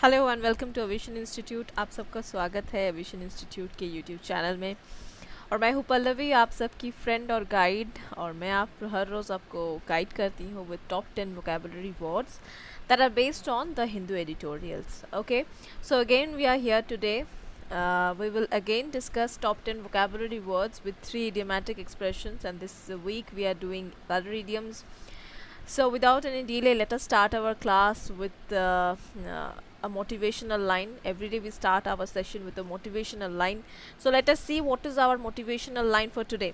Hello and welcome to Avishan institute. आप सबका स्वागत है अविशन इंस्टीट्यूट के यूट्यूब चैनल में। और मैं हूँ पल्लवी, आप सबकी फ्रेंड और गाइड। और मैं आप हर रोज़ आपको गाइड करती हूँ with top 10 vocabulary words that are based on the Hindu editorials. Okay, so again we are here today. We will again discuss top 10 vocabulary words with 3 idiomatic expressions, and this week we are doing other idioms. So, without any delay, let us start our class with a motivational line. Every day we start our session with a motivational line. So, let us see what is our motivational line for today.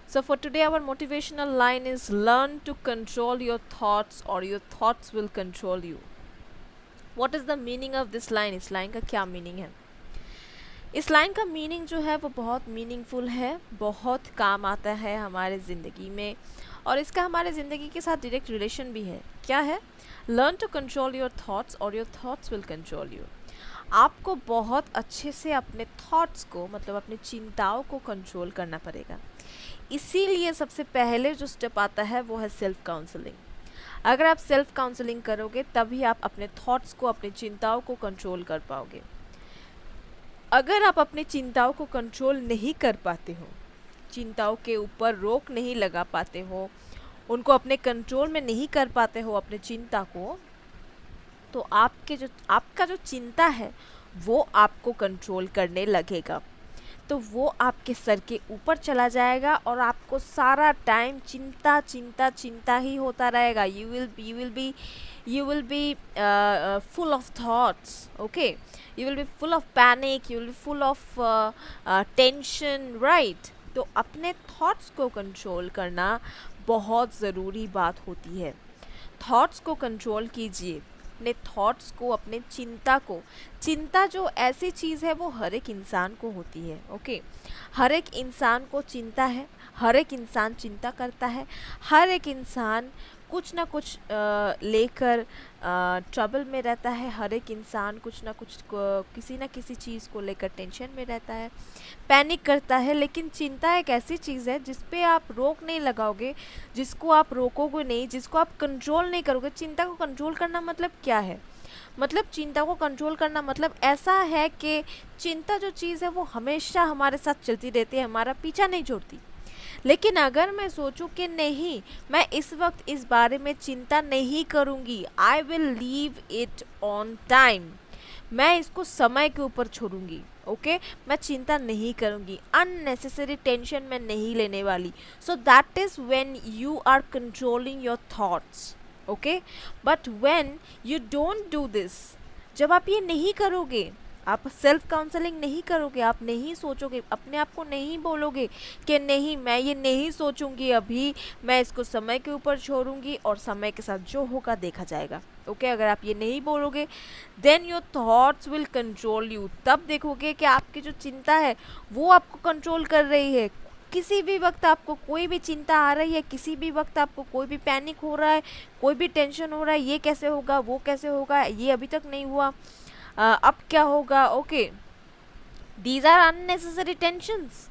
So, for today, our motivational line is learn to control your thoughts or your thoughts will control you. What is the meaning of this line? इस line का क्या meaning है? इस line का meaning जो है वो बहुत मीनिंगफुल है, बहुत काम आता है हमारे ज़िंदगी में, और इसका हमारे ज़िंदगी के साथ डायरेक्ट रिलेशन भी है। क्या है? Learn to control your thoughts और your thoughts will control you. आपको बहुत अच्छे से अपने थॉट्स को, मतलब अपनी चिंताओं को कंट्रोल करना पड़ेगा। इसीलिए सबसे पहले जो स्टेप आता है वो है सेल्फ काउंसलिंग। अगर आप सेल्फ काउंसलिंग करोगे तभी आप अपने थॉट्स को, अपनी चिंताओं को कंट्रोल कर पाओगे। अगर आप अपनी चिंताओं को कंट्रोल नहीं कर पाते हो, चिंताओं के ऊपर रोक नहीं लगा पाते हो, उनको अपने कंट्रोल में नहीं कर पाते हो अपने चिंता को, तो आपका जो चिंता है वो आपको कंट्रोल करने लगेगा। तो वो आपके सर के ऊपर चला जाएगा और आपको सारा टाइम चिंता चिंता चिंता ही होता रहेगा। you will be full of thoughts. Okay, you will be full of panic, you will be full of tension, right? तो अपने थॉट्स को कंट्रोल करना बहुत ज़रूरी बात होती है। थॉट्स को कंट्रोल कीजिए, अपने थॉट्स को, अपने चिंता को। चिंता जो ऐसी चीज़ है वो हर एक इंसान को होती है। ओके, हर एक इंसान को चिंता है, हर एक इंसान चिंता करता है, हर एक इंसान कुछ ना कुछ लेकर ट्रबल में रहता है, हर एक इंसान कुछ ना कुछ किसी ना किसी चीज़ को लेकर टेंशन में रहता है, पैनिक करता है। लेकिन चिंता एक ऐसी चीज़ है जिस पे आप रोक नहीं लगाओगे, जिसको आप रोकोगे नहीं, जिसको आप कंट्रोल नहीं करोगे। चिंता को कंट्रोल करना मतलब क्या है? मतलब चिंता को कंट्रोल करना मतलब ऐसा है कि चिंता जो चीज़ है वो हमेशा हमारे साथ चलती रहती है, हमारा पीछा नहीं छोड़ती। लेकिन अगर मैं सोचूं कि नहीं, मैं इस वक्त इस बारे में चिंता नहीं करूंगी, I will leave it on time, मैं इसको समय के ऊपर छोड़ूंगी। ओके, मैं चिंता नहीं करूंगी, अननेसेसरी टेंशन मैं नहीं लेने वाली। So that is when you are controlling your thoughts. Okay, but when you don't do this, जब आप ये नहीं करोगे, आप सेल्फ काउंसलिंग नहीं करोगे, आप नहीं सोचोगे, अपने आप को नहीं बोलोगे कि नहीं, मैं ये नहीं सोचूंगी अभी, मैं इसको समय के ऊपर छोड़ूंगी और समय के साथ जो होगा देखा जाएगा। ओके, अगर आप ये नहीं बोलोगे, then your thoughts will control you. तब देखोगे कि आपकी जो चिंता है वो आपको कंट्रोल कर रही है। किसी भी वक्त आपको कोई भी चिंता आ रही है, किसी भी वक्त आपको कोई भी पैनिक हो रहा है, कोई भी टेंशन हो रहा है, ये कैसे होगा, वो कैसे होगा, ये अभी तक नहीं हुआ, अब क्या होगा। Okay, these are unnecessary tensions.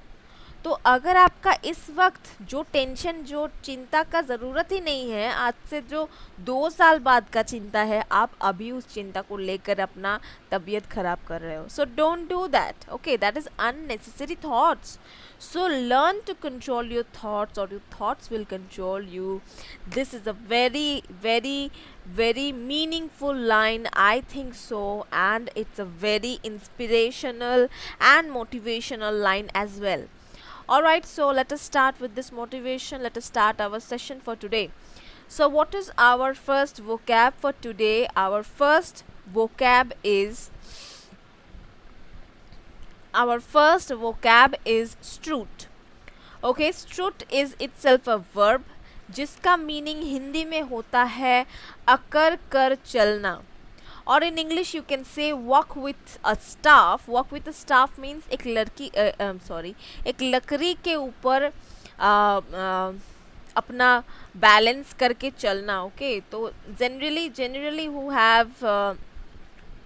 तो अगर आपका इस वक्त जो टेंशन, जो चिंता का ज़रूरत ही नहीं है, आज से जो 2 साल बाद का चिंता है, आप अभी उस चिंता को लेकर अपना तबीयत ख़राब कर रहे हो। So don't do that. Okay, that is unnecessary thoughts. So learn to control your thoughts or your thoughts will control you. This is a very, very, very meaningful line, I think so, and it's a very inspirational and motivational line as well. Alright, so let us start with this motivation. Let us start our session for today. So, what is our first vocab for today? Our first vocab is strut. Okay, strut is itself a verb जिसका meaning Hindi में होता है अकर कर चलना, और इन English you can से walk with a staff. Walk with a staff means एक एक लकड़ी के ऊपर अपना बैलेंस करके चलना। ओके, तो generally who have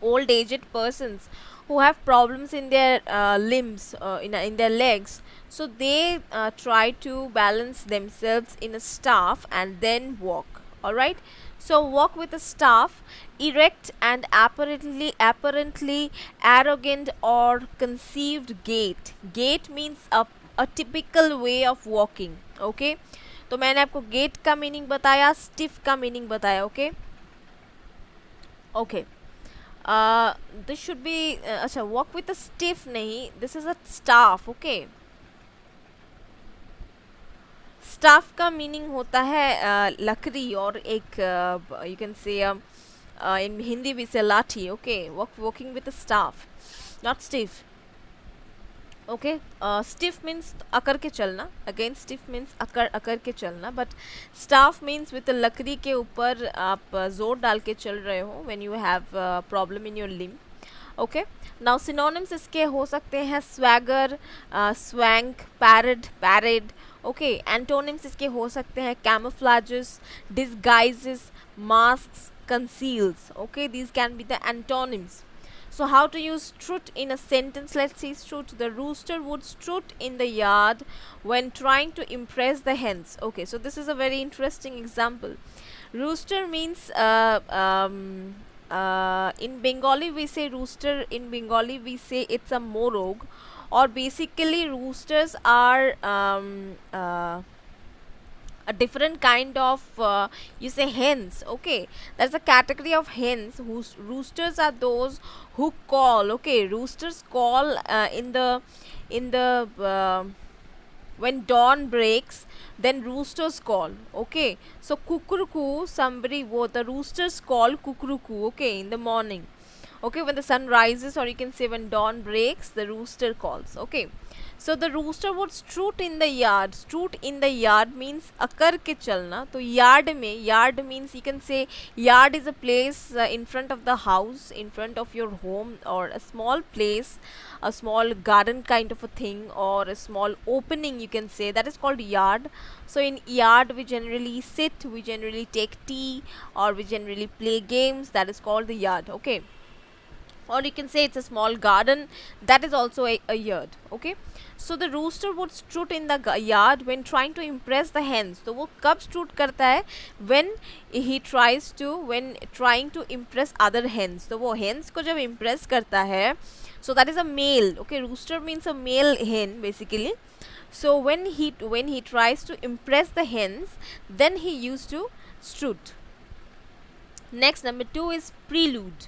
old aged persons who have problems in their limbs, in their legs, so they try to balance themselves in a staff and then walk. All right, so walk with a staff erect and apparently arrogant or conceived gait. Gait means a typical way of walking. Okay, तो मैंने आपको gate का meaning बताया, stiff का meaning बताया. Okay okay this should be अच्छा, walk with a stiff नहीं, this is a staff. Okay, staff का मीनिंग होता है लकड़ी, और एक यू कैन से इन हिंदी भी से लाठी. Okay, walking with a staff, not stiff. Okay, stiff means अकर के चलना. अगेन स्टिफ मीन्स अकर अकर के चलना, बट स्टाफ मीन्स विथ लकड़ी के ऊपर आप जोर डाल के चल रहे हो when you have problem in your limb. Okay, now synonyms इसके हो सकते हैं swagger, swank, parade, parade. Okay, antonyms इसके हो सकते हैं camouflages, disguises, masks, conceals. Okay, these can be the antonyms. So how to use strut in a sentence? Let's see. Strut: the rooster would strut in the yard when trying to impress the hens. Okay, so this is a very interesting example. Rooster means in Bengali we say rooster, in Bengali we say it's a morog, or basically roosters are a different kind of you say hens. Okay, there's a category of hens whose roosters are those who call. Okay, roosters call in the when dawn breaks, then roosters call. Okay, so kukuruku, somebody, the roosters call kukuruku. Okay, in the morning. Okay, when the sun rises, or you can say when dawn breaks, the rooster calls. Okay, so the rooster would strut in the yard. Strut in the yard means akar ke chalna. तो yard में, yard means you can say yard is a place in front of the house, in front of your home, or a small place, a small garden kind of a thing, or a small opening you can say, that is called yard. So in yard we generally sit, we generally take tea, or we generally play games. That is called the yard. Okay, or you can say it's a small garden, that is also a yard. Okay, so the rooster would strut in the yard when trying to impress the hens. तो वो कब strut करता है? When when trying to impress other hens. तो वो hens को जब impress करता है, so that is a male. Okay, rooster means a male hen basically. So when he tries to impress the hens, then he used to strut. Next number 2 is prelude.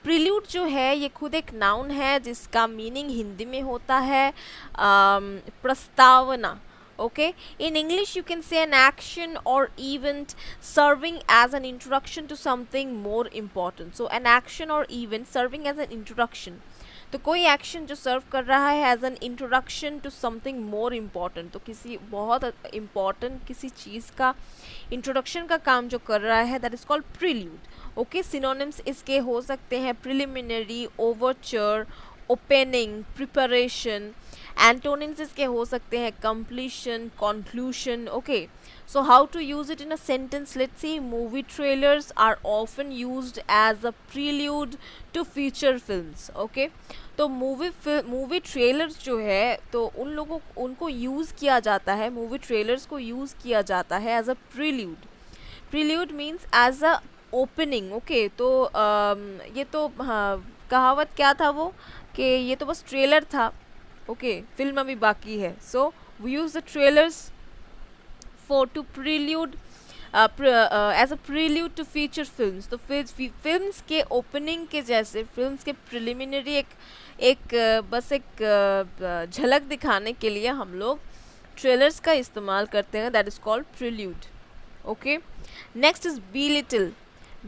Prelude जो है ये खुद एक noun है जिसका meaning Hindi में होता है प्रस्तावना. Okay, in English you can say an action or event serving as an introduction to something more important. So an action or event serving as an introduction. तो कोई एक्शन जो सर्व कर रहा है as an introduction to something more important, तो किसी बहुत important किसी चीज़ का इंट्रोडक्शन का काम जो कर रहा है, that is called prelude. Okay, synonyms इसके हो सकते हैं preliminary, Overture, opening, preparation. Antonyms इसके हो सकते हैं completion, conclusion. Okay, so how to use it in a sentence? Let's see. Movie trailers are often used as a prelude to feature films. Okay, तो movie trailers जो है तो उनको use किया जाता है, मूवी ट्रेलर्स को यूज़ किया जाता है as a prelude. Prelude means as a opening. Okay, तो ये तो हाँ, कहावत क्या था वो कि ये तो बस ट्रेलर था. ओके, फिल्म अभी बाकी है. So we use the trailers for to prelude as a prelude to feature films. तो फिल्म्स के ओपनिंग के जैसे, फिल्म्स के प्रिलिमिनरी एक बस एक झलक दिखाने के लिए हम लोग ट्रेलर्स का इस्तेमाल करते हैं. That is called prelude. Okay, next is be little.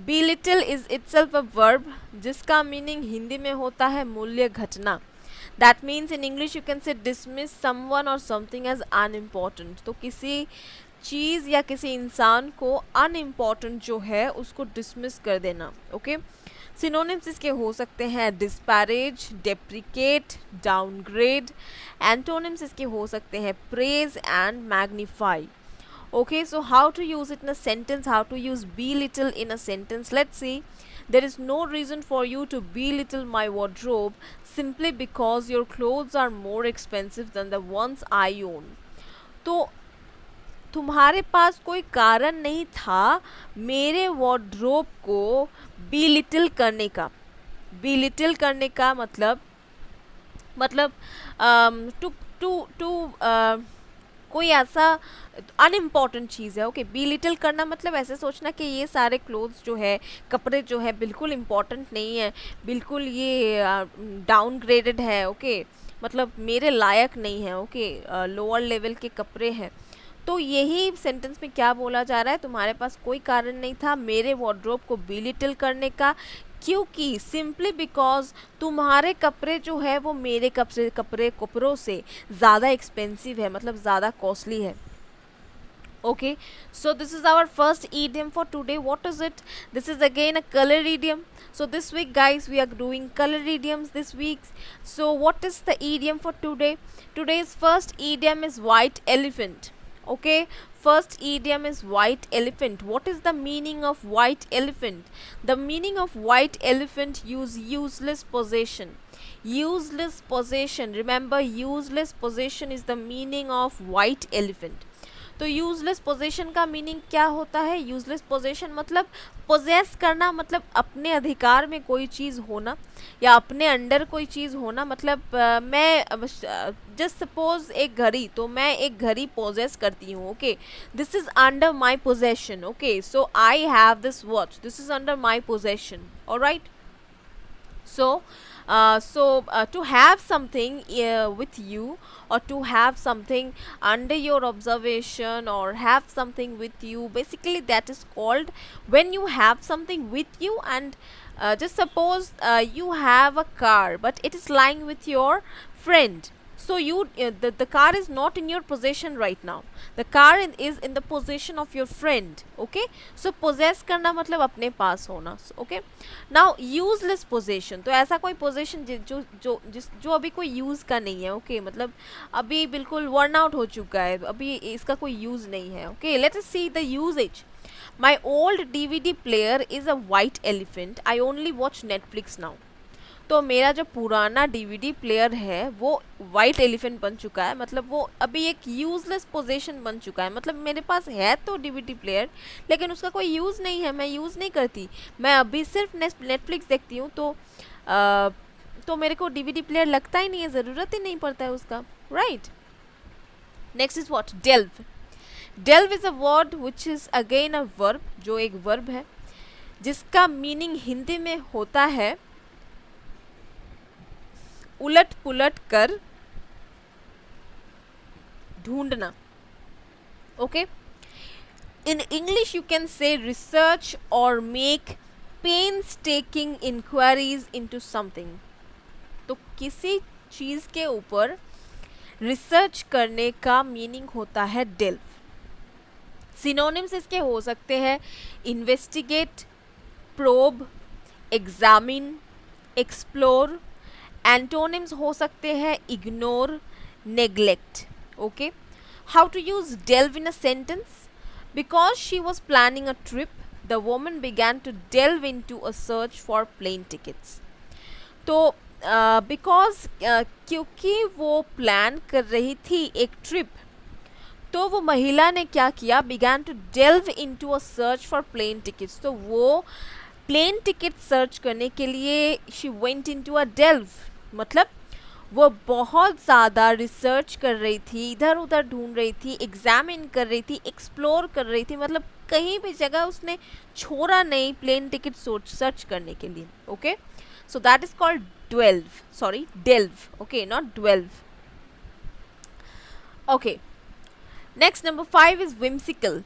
Be little is itself a verb जिसका मीनिंग हिंदी में होता है मूल्य घटना. That means in English you can से डिसमिस समवन और समथिंग एज अनइम्पॉर्टेंट. तो किसी चीज़ या किसी इंसान को अनइम्पॉर्टेंट जो है उसको डिसमिस कर देना. ओके, सिनोनिम्स इसके हो सकते हैं डिस्पैरेज, डेप्रिकेट, डाउनग्रेड. एंटोनिम्स इसके हो सकते हैं praise and magnify. Okay, so how to use it in a sentence, how to use belittle in a sentence? Let's see. There is no reason for you to belittle my wardrobe simply because your clothes are more expensive than the ones I own. तो तुम्हारे पास कोई कारण नहीं था मेरे wardrobe को belittle करने का। बिलिटिल करने का मतलब टू टू टू कोई ऐसा अनइम्पॉर्टेंट चीज़ है। ओके, बी लिटिल करना मतलब ऐसे सोचना कि ये सारे क्लोथ्स जो है, कपड़े जो है बिल्कुल इम्पॉर्टेंट नहीं है, बिल्कुल ये डाउनग्रेडेड है। ओके, मतलब मेरे लायक नहीं है। ओके, लोअर लेवल के कपड़े हैं। तो यही सेंटेंस में क्या बोला जा रहा है, तुम्हारे पास कोई कारण नहीं था मेरे वार्डरोब को बिलिटिल करने का, क्योंकि सिंपली बिकॉज तुम्हारे कपड़े जो है वो मेरे कपड़ों से ज़्यादा एक्सपेंसिव है, मतलब ज़्यादा कॉस्टली है। Okay, so this is our first idiom for today. What is it? This is again a color idiom. So this week guys we are doing color idioms this week. So what is the idiom for today? Today's first idiom is white elephant. Okay, first idiom is white elephant. What is the meaning of white elephant? The meaning of white elephant, use useless possession. Useless possession, remember useless possession is the meaning of white elephant. तो useless possession का meaning क्या होता है? Useless possession मतलब poses करना, मतलब अपने अधिकार में कोई चीज़ होना या अपने अंडर कोई चीज़ होना। मतलब मैं जस्ट सपोज एक घड़ी, तो मैं एक घड़ी पोजेस करती हूँ। Okay, this is under my possession. Okay, so I have this watch, this is under my possession. Alright, so to have something with you, or to have something under your observation, or have something with you, basically that is called when you have something with you. And just suppose you have a car but it is lying with your friend. So the car is not in your possession right now, the car is in the possession of your friend. Okay, so possess करना मतलब अपने पास होना. Okay, now useless possession, तो ऐसा कोई possession जो अभी कोई use का नहीं है. Okay, मतलब अभी बिल्कुल worn out हो चुका है, अभी इसका कोई use नहीं है. Okay, let us see the usage. My old DVD player is a white elephant. I only watch Netflix now. तो मेरा जो पुराना डीवीडी प्लेयर है वो वाइट एलिफेंट बन चुका है, मतलब वो अभी एक यूज़लेस पोजीशन बन चुका है. मतलब मेरे पास है तो डीवीडी प्लेयर, लेकिन उसका कोई यूज़ नहीं है, मैं यूज़ नहीं करती, मैं अभी सिर्फ नेटफ्लिक्स देखती हूँ. तो मेरे को डीवीडी प्लेयर लगता ही नहीं है, ज़रूरत ही नहीं पड़ता है उसका. Right, next is what? Delve. Delve is a word which is again a verb, जो एक वर्ब है जिसका मीनिंग हिंदी में होता है उलट पुलट कर ढूंढना. Okay, in English you can से रिसर्च और मेक पेन्सटेकिंग इंक्वायरीज इनटू समथिंग. तो किसी चीज़ के ऊपर रिसर्च करने का मीनिंग होता है डेल्व. सिनोनिम्स इसके हो सकते हैं investigate, probe, examine, explore. Antonyms हो सकते हैं ignore, neglect. Okay, how to use delve in a sentence? Because she was planning a trip the woman began to delve into a search for plane tickets. तो because क्योंकि वो plan कर रही थी एक ट्रिप, तो वो महिला ने क्या किया? Began to delve into a search for plane tickets. तो वो प्लेन टिकट सर्च करने के लिए she went into a delve, मतलब वो बहुत ज़्यादा रिसर्च कर रही थी, इधर उधर ढूंढ रही थी, एग्जामिन कर रही थी, एक्सप्लोर कर रही थी, मतलब कहीं भी जगह उसने छोड़ा नहीं प्लेन टिकट सर्च करने के लिए. Okay, so that is called delve. Okay, not dwelve. Okay, next number 5 is whimsical.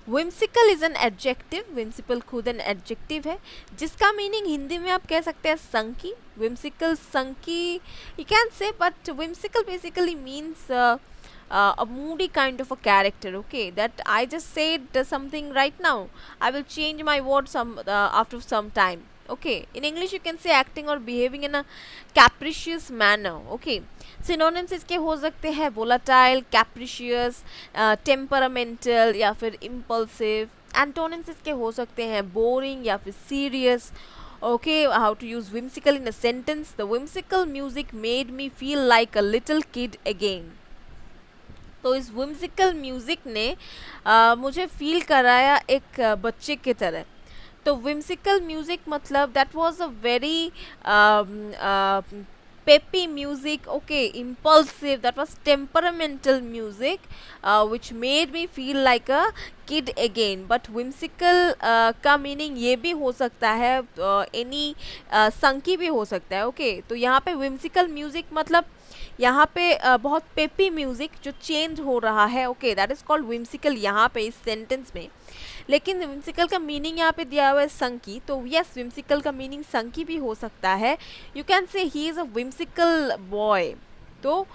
whimsical is an adjective. whimsical खुद एन एडजेक्टिव है जिसका मीनिंग हिंदी में आप कह सकते हैं संकी. whimsical संकी you can say, but whimsical basically means a moody kind of a character. Okay, that I just said something right now, I will change my word after some time. Okay, in English you can say acting or behaving in a capricious manner. Okay, synonyms इसके हो सकते हैं volatile, कैप्रिशियस, temperamental या फिर impulsive. Antonyms इसके हो सकते हैं बोरिंग या फिर serious. Okay, how to use whimsical in a sentence? The whimsical music made me feel like a little kid again. तो इस whimsical म्यूज़िक ने मुझे फील कराया एक बच्चे की तरह। तो whimsical म्यूज़िक मतलब that was a very peppy music, okay, impulsive, that was temperamental music, which made me feel like a kid again. But whimsical का meaning ये भी हो सकता है, any संकी भी हो सकता है, okay. तो यहाँ पे whimsical music मतलब यहाँ पे बहुत पेपी म्यूजिक जो चेंज हो रहा है, okay, that is called whimsical यहाँ पे इस सेंटेंस में। लेकिन whimsical का मीनिंग यहाँ पे दिया हुआ है संकी, तो यस whimsical का मीनिंग संकी भी हो सकता है। यू कैन से he is a whimsical boy. तो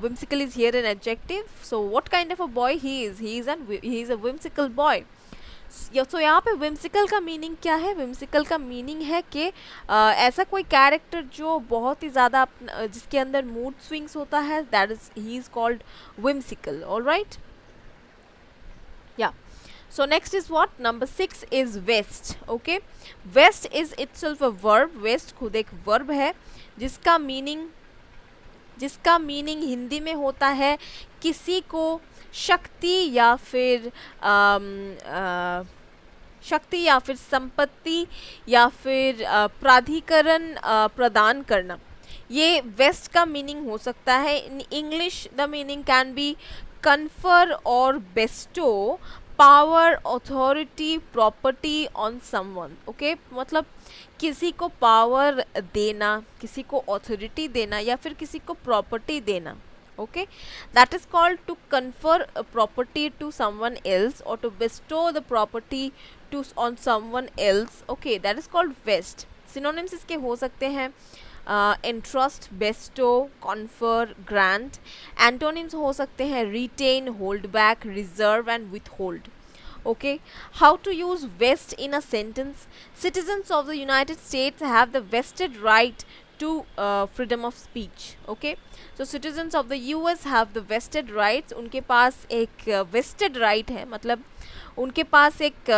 whimsical is here an adjective, so what kind of a boy he is a whimsical boy। तो यहाँ पे whimsical का मीनिंग क्या है? whimsical का मीनिंग है कि ऐसा कोई कैरेक्टर जो बहुत ही ज़्यादा जिसके अंदर मूड स्विंग्स होता है, that is he is called whimsical, alright. या so next is what? Number 6 is west, okay। west is itself a verb, west खुद एक verb है जिसका मीनिंग हिंदी में होता है किसी को शक्ति या फिर संपत्ति या फिर प्राधिकरण प्रदान करना। ये वेस्ट का मीनिंग हो सकता है। In English the meaning can be confer और bestow power, authority, property on someone, okay. मतलब किसी को पावर देना, किसी को अथॉरिटी देना या फिर किसी को प्रॉपर्टी देना, okay, that is called to confer a property to someone else or to bestow the property to on someone else, okay, that is called vest। synonyms इसके हो सकते हैं entrust, bestow, confer, grant। antonyms हो सकते हैं retain, hold back, reserve and withhold, okay। how to use vest in a sentence? citizens of the United States have the vested right to freedom of speech, okay। so citizens of the US have the vested rights, उनके पास एक vested right है, मतलब उनके पास एक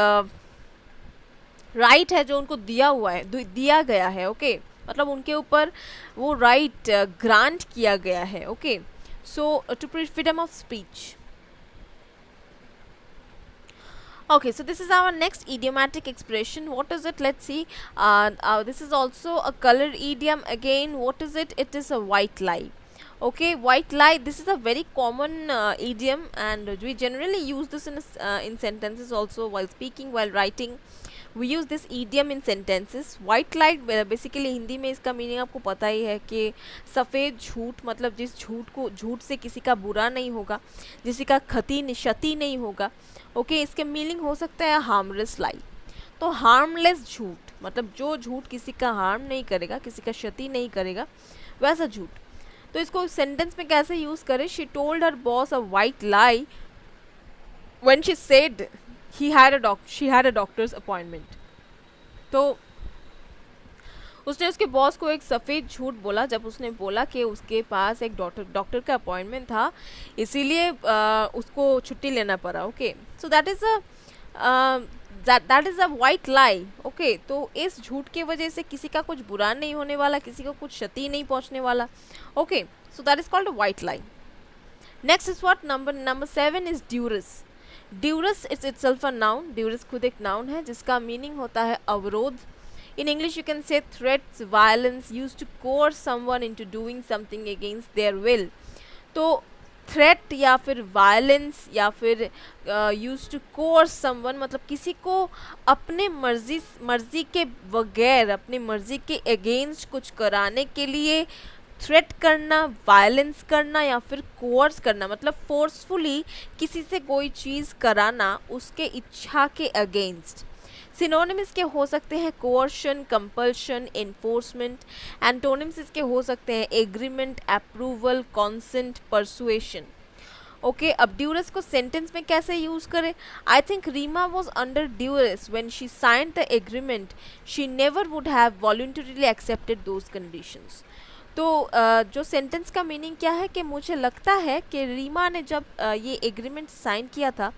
right है जो उनको दिया हुआ है, दिया गया है, okay। मतलब उनके ऊपर वो right grant किया गया है, okay। so to freedom of speech, okay। so this is our next idiomatic expression. What is it? Let's see. This is also a color idiom again. What is it? It is a white lie, okay। white lie, this is a very common idiom and we generally use this in sentences also, while speaking, while writing we use this idiom in sentences। white lie basically Hindi में इसका meaning आपको पता ही है कि सफ़ेद झूठ, मतलब जिस झूठ से किसी का बुरा नहीं होगा, किसी का क्षति नहीं होगा, ओके। इसके मीनिंग हो सकता है हार्मलेस लाई। तो हार्मलेस झूठ मतलब जो झूठ किसी का हार्म नहीं करेगा, किसी का क्षति नहीं करेगा, वैसा झूठ। तो इसको सेंटेंस में कैसे यूज़ करें? She told her boss a white lie when she said she had a doctor's appointment। तो उसने उसके बॉस को एक सफ़ेद झूठ बोला जब उसने बोला कि उसके पास एक डॉक्टर का अपॉइंटमेंट था, इसीलिए उसको छुट्टी लेना पड़ा, okay. So that is a white lie, okay. तो इस झूठ की वजह से किसी का कुछ बुरा नहीं होने वाला, किसी को कुछ क्षति नहीं पहुंचने वाला, ओके। So that is called a white lie. Next is what? Number 7 is duress. Duress is itself a noun. Duress खुद एक नाउन है जिसका मीनिंग होता है अवरोध। In English you can say threats, violence used to coerce someone into doing something against their will। तो threat या फिर वायलेंस या फिर यूज टू कोर्स समवन मतलब किसी को अपने मर्जी के बगैर, अपनी मर्जी के अगेंस्ट कुछ कराने के लिए थ्रेट करना, वायलेंस करना या फिर कोर्स करना, मतलब फोर्सफुली किसी से कोई चीज़ कराना उसके इच्छा के अगेंस्ट। सिनोनिम्स इसके हो सकते हैं कोर्शन, कंपल्शन, एनफोर्समेंट। एंटोनिम्स इसके हो सकते हैं agreement, approval, consent, persuasion, okay. अब ड्यूरस को सेंटेंस में कैसे यूज करें? I think Rima was under duress when she signed the agreement, she never would have voluntarily accepted those conditions. तो जो सेंटेंस का मीनिंग क्या है कि मुझे लगता है कि रीमा ने जब ये एग्रीमेंट साइन किया था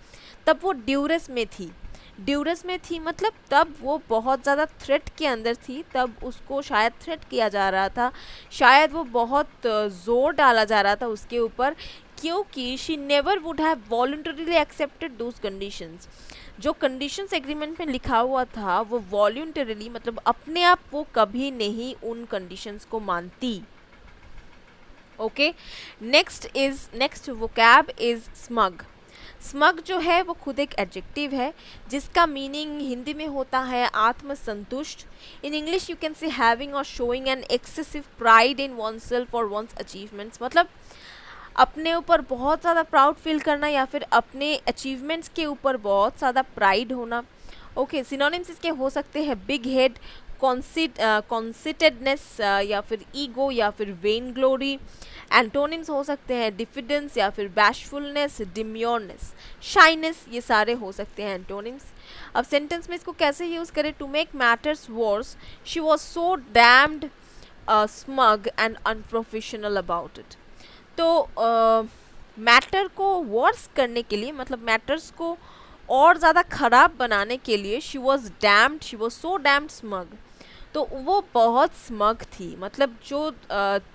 तब वो ड्यूरस में थी। ड्यूरस में थी मतलब तब वो बहुत ज़्यादा थ्रेट के अंदर थी, तब उसको शायद थ्रेट किया जा रहा था, शायद वो बहुत ज़ोर डाला जा रहा था उसके ऊपर क्योंकि she never would have voluntarily accepted those conditions. जो कंडीशंस एग्रीमेंट में लिखा हुआ था वो वॉलंटरीली मतलब अपने आप वो कभी नहीं उन कंडीशंस को मानती। Okay, next vocab is smug. Smug जो है वो खुद एक एडजेक्टिव है जिसका मीनिंग हिंदी में होता है आत्मसंतुष्ट। In English you can say having और showing an excessive pride in one self और वंस अचीवमेंट्स, मतलब अपने ऊपर बहुत ज़्यादा प्राउड फील करना या फिर अपने अचीवमेंट्स के ऊपर बहुत ज़्यादा प्राइड होना। ओके, सिनोनिम्स इसके हो सकते हैं बिग हेड, कॉन्सिटेडनेस या फिर ईगो या फिर वेन ग्लोरी। एंटोनिम्स हो सकते हैं डिफिडेंस या फिर बैशफुलनेस, डिम्योरनेस, शाइनेस, ये सारे हो सकते हैं एंटोनिम्स। अब सेंटेंस में इसको कैसे यूज़ करें? To make matters worse she was so damned smug and unprofessional about it. तो मैटर को वर्स करने के लिए मतलब मैटर्स को और ज़्यादा ख़राब बनाने के लिए she was so damned smug, तो वो बहुत स्मग थी। मतलब जो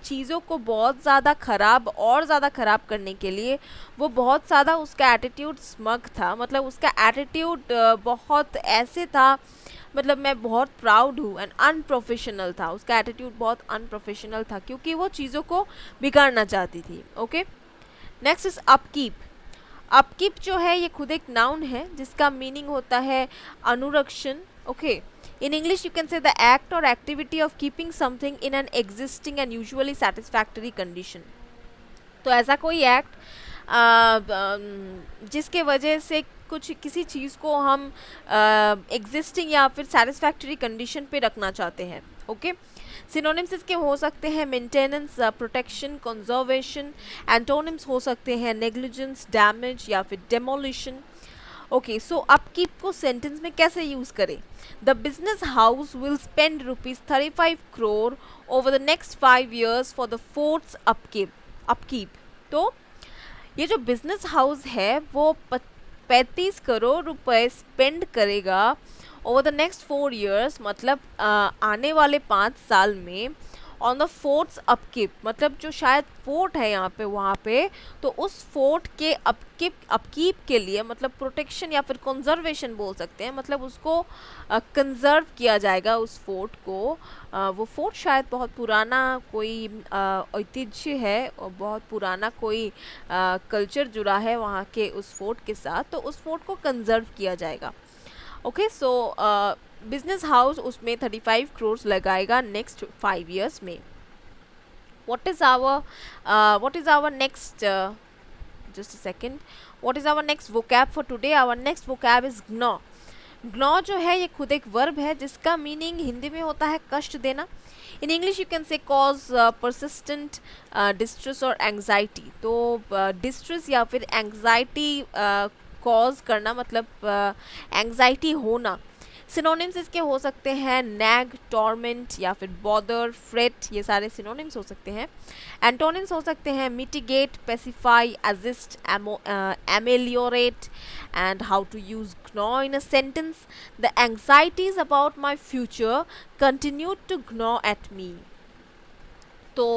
चीज़ों को बहुत ज़्यादा ख़राब और ज़्यादा ख़राब करने के लिए वो बहुत ज़्यादा उसका एटीट्यूड स्मग था, मतलब उसका एटीट्यूड बहुत ऐसे था, मतलब मैं बहुत प्राउड हूँ, एंड अनप्रोफेशनल था, उसका एटीट्यूड बहुत अनप्रोफेशनल था क्योंकि वो चीज़ों को बिगाड़ना चाहती थी। Okay, next is upkeep. Upkeep जो है ये खुद एक नाउन है जिसका मीनिंग होता है अनुरक्षण। ओके, in English you can say the act और activity of keeping something in an existing and usually satisfactory condition. तो ऐसा कोई एक्ट जिसके वजह से किसी चीज़ को हम एग्जिस्टिंग या फिर सेटिस्फैक्टरी कंडीशन पे रखना चाहते हैं। ओके, सिनोनिम्स इसके हो सकते हैं मेंटेनेंस, प्रोटेक्शन, कंजर्वेशन। एंटोनिम्स हो सकते हैं नेग्लिजेंस, डैमेज या फिर डेमोलिशन। ओके, सो अपकीप को सेंटेंस में कैसे यूज़ करें? The business house will spend ₹35 crore over the next 5 years for the fourth upkeep. तो ये जो बिजनेस हाउस है वो 35 करोड़ रुपए स्पेंड करेगा ओवर द नेक्स्ट 4 years, मतलब आने वाले 5 साल में ऑन द फोर्ट्स अपकीप, मतलब जो शायद फोर्ट है यहाँ पे वहाँ पे, तो उस फोर्ट के अपकीप के लिए मतलब प्रोटेक्शन या फिर कंजर्वेशन बोल सकते हैं, मतलब उसको कंजर्व किया जाएगा उस फोर्ट को। वो फोर्ट शायद बहुत पुराना कोई ऐतिह्य है और बहुत पुराना कोई कल्चर जुड़ा है वहाँ के उस फोर्ट के साथ, तो उस फोर्ट को कंजर्व किया जाएगा। ओके, सो बिजनेस हाउस उसमें 35 crores लगाएगा नेक्स्ट 5 years में। what is our next just a second, what is our next vocab for today? Our next vocab is gnaw। gnaw जो है ये खुद एक वर्ब है जिसका मीनिंग हिंदी में होता है कष्ट देना। इन इंग्लिश यू कैन से कॉज परसिस्टेंट डिस्ट्रेस और एंग्जाइटी। तो डिस्ट्रेस या फिर एंग्जाइटी कॉज करना मतलब एंग्जाइटी होना। सिनोनिम्स इसके हो सकते हैं नैग, टॉर्मेंट या फिर बॉदर, फ्रेट, ये सारे सिनोनिम्स हो सकते हैं। एंटोनिम्स हो सकते हैं mitigate, pacify, assist, ameliorate. And how to use gnaw in a sentence: the anxieties about my future continue to gnaw at me। तो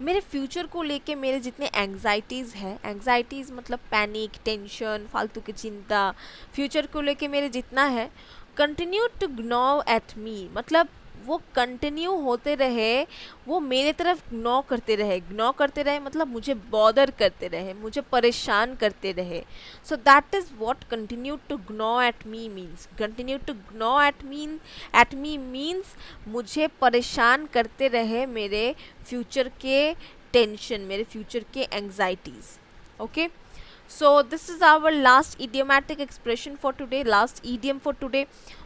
मेरे फ्यूचर को लेके मेरे जितने एंग्जाइटीज़ हैं, एंग्जाइटीज़ मतलब पैनिक, टेंशन, फालतू की चिंता, फ्यूचर को लेके मेरे जितना है, कंटिन्यू टू ग्नॉ एट मी, मतलब वो कंटिन्यू होते रहे, वो मेरे तरफ ग्नॉ करते रहे मतलब मुझे बॉदर करते रहे, मुझे परेशान करते रहे। So that is what continue to gnaw at me means. Continue to gnaw at me means मुझे परेशान करते रहे मेरे फ्यूचर के टेंशन, मेरे फ्यूचर के anxieties. Okay, so this is our last idiomatic expression for today, last idiom for today.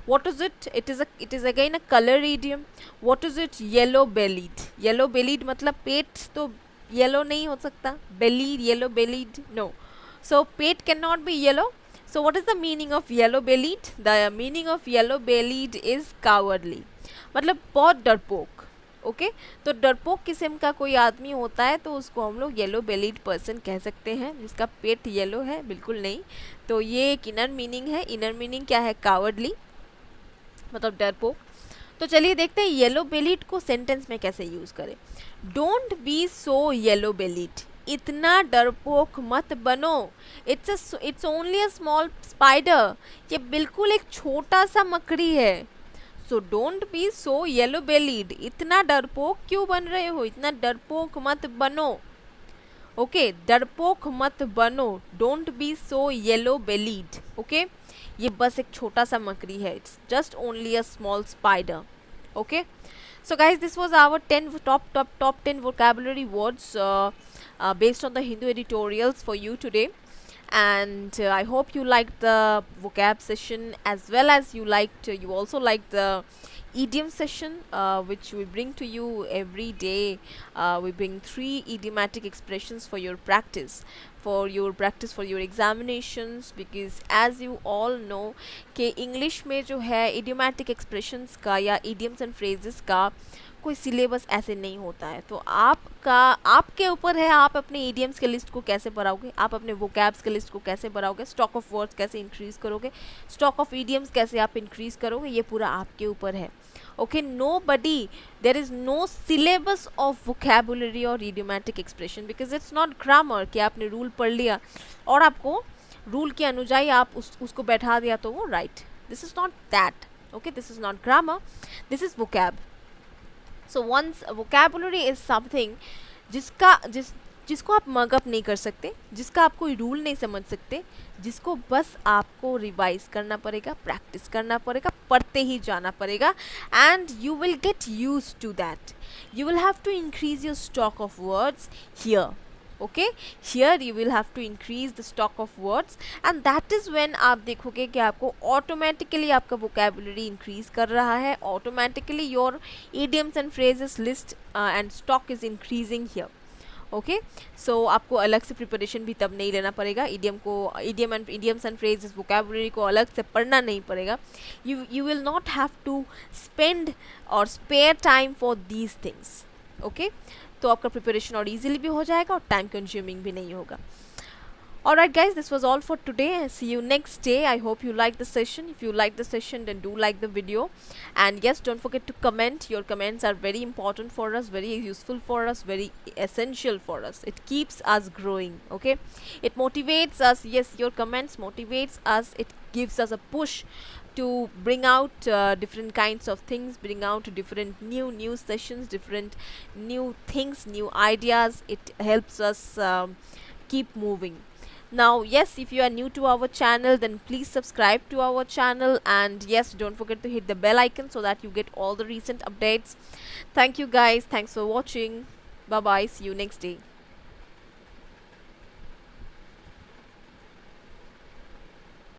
What is it? It is again a color idiom. What is it? yellow bellied। yellow bellied मतलब पेट तो yellow नहीं हो सकता, bellied, yellow bellied, no, so pet cannot be yellow। so what is the meaning of yellow bellied? The meaning of yellow bellied is cowardly, मतलब बहुत डरपोक। Okay, तो डरपोक किस्म का कोई आदमी होता है तो उसको हम लोग येलो बेलीड पर्सन कह सकते हैं, जिसका पेट येलो है, बिल्कुल नहीं। तो ये एक इनर मीनिंग है। इनर मीनिंग क्या है? कावर्डली, मतलब डरपोक। तो चलिए देखते हैं येलो बेलीड को सेंटेंस में कैसे यूज़ करें। Don't be so yellow bellied इतना डरपोक मत बनो. It's only a small spider. ये बिल्कुल एक छोटा सा मकड़ी है. So don't be so yellow bellied. इतना डरपोक क्यों बन रहे हो? इतना डरपोक मत बनो. ओके, डरपोक मत बनो. Don't be so yellow bellied. Okay, ये बस एक छोटा सा मकड़ी है. It's just only a small spider. Okay, so guys, this was our 10 top 10 vocabulary words based on the Hindu editorials for you today. And I hope you liked the vocab session, as well as you also liked the idiom session, which we bring to you every day. We bring 3 idiomatic expressions for your practice for your examinations, because as you all know कि English में जो है idiomatic expressions का या idioms and phrases का कोई syllabus ऐसे नहीं होता है. तो आपके ऊपर है, आप अपने idioms के लिस्ट को कैसे बढ़ाओगे, आप अपने vocabs के लिस्ट को कैसे बढ़ाओगे, स्टॉक ऑफ वर्ड्स कैसे इंक्रीज करोगे, स्टॉक ऑफ idioms कैसे आप इंक्रीज करोगे, ये पूरा आपके ऊपर है. Okay, nobody, there is no syllabus of vocabulary or idiomatic expression, because it's not grammar कि आपने रूल पढ़ लिया और आपको रूल के अनुजाई आप उसको बैठा दिया तो वो right. This is not that. Okay, this is not grammar, this is vocab. So once vocabulary is something जिसको आप मगअप नहीं कर सकते, जिसका आप कोई रूल नहीं समझ सकते, जिसको बस आपको रिवाइज करना पड़ेगा, प्रैक्टिस करना पड़ेगा, पढ़ते ही जाना पड़ेगा, and you will get used to that. You will have to increase your stock of words here. Okay, here you will have to increase the stock of words, and that is when आप देखोगे कि आपको automatically आपका vocabulary increase कर रहा है, automatically your idioms and phrases list and stock is increasing here. Okay, so आपको अलग से प्रिपरेशन भी तब नहीं लेना पड़ेगा. idioms and phrases vocabulary को अलग से पढ़ना नहीं पड़ेगा. you will not have to spend or spare time for these things. Okay, तो आपका प्रिपरेशन और इजीली भी हो जाएगा और टाइम कंज्यूमिंग भी नहीं होगा. Alright guys, this was all for today. See you next day. I hope you like the session. If you like the session, then do like the video. And yes, don't forget to comment. Your comments are very important for us, very useful for us, very essential for us. It keeps us growing. Okay, it motivates us. Yes, your comments motivates us. It gives us a push to bring out different kinds of things, bring out different new sessions, different new things, new ideas. It helps us keep moving. Now yes, if you are new to our channel, then please subscribe to our channel, and yes, don't forget to hit the bell icon so that you get all the recent updates. Thank you guys, thanks for watching. Bye bye, see you next day.